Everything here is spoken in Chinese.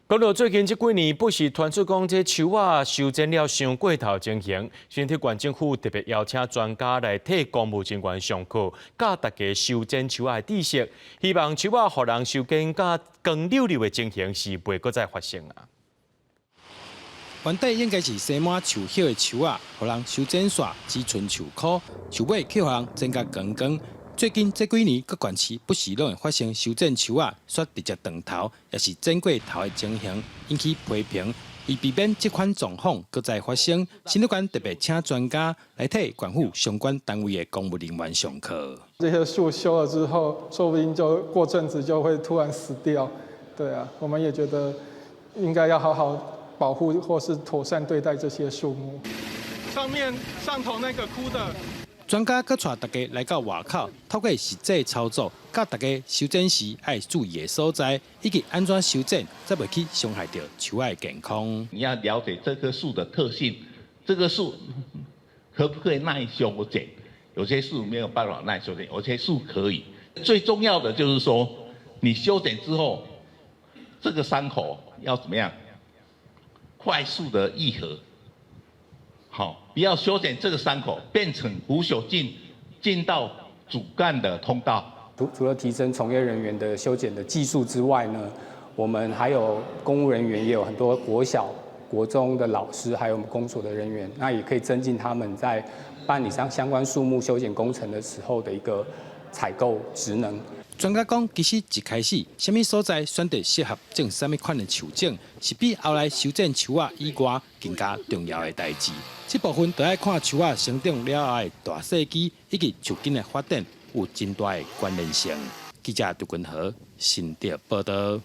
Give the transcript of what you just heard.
讲到最近这几年，不时传出讲这树仔修剪了伤过头情形，新竹县政府特别邀请专家来替公务人员上课，教大家修剪树仔的知识，希望树仔互人修剪甲更溜溜的情形是袂搁再发生啊。原底应该是生满树叶的树仔，互人修剪煞只剩树壳，树尾去互人剪甲光光。最近这几年，各县市不时拢会发生修剪树仔煞直接断头，也是剪过头的情形，引起批评。为避免这款状况搁再发生，新竹县特别请专家来替县府相关单位的公务人员上课。这些树修了之后，说不定就过阵子就会突然死掉。对啊，我们也觉得应该要好好保护或是妥善对待这些树木。上头那个枯的。专家搁带大家来到外口，透过实际操作，教大家修剪时要注意的所在，以及安怎修剪，才袂去伤害到树仔的健康。你要了解这棵树的特性，这棵树可不可以耐修剪？有些树没有办法耐修剪，有些树可以。最重要的就是说，你修剪之后，这个伤口要怎么样？快速的愈合。好，不要修剪这个伤口，变成腐朽进到主干的通道。除了提升从业人员的修剪的技术之外呢，我们还有公务人员，也有很多国小、国中的老师，还有我们公所的人员，那也可以增进他们在办理相关树木修剪工程的时候的一个采购职能。专家讲，其实一开始，什么所在选择适合种什么款的树种，是比后来修剪树仔以外更加重要的代志。这部分就要看树仔生长了后的大细枝以及树根的发展有真大的关联性。记者杜君和新竹报道。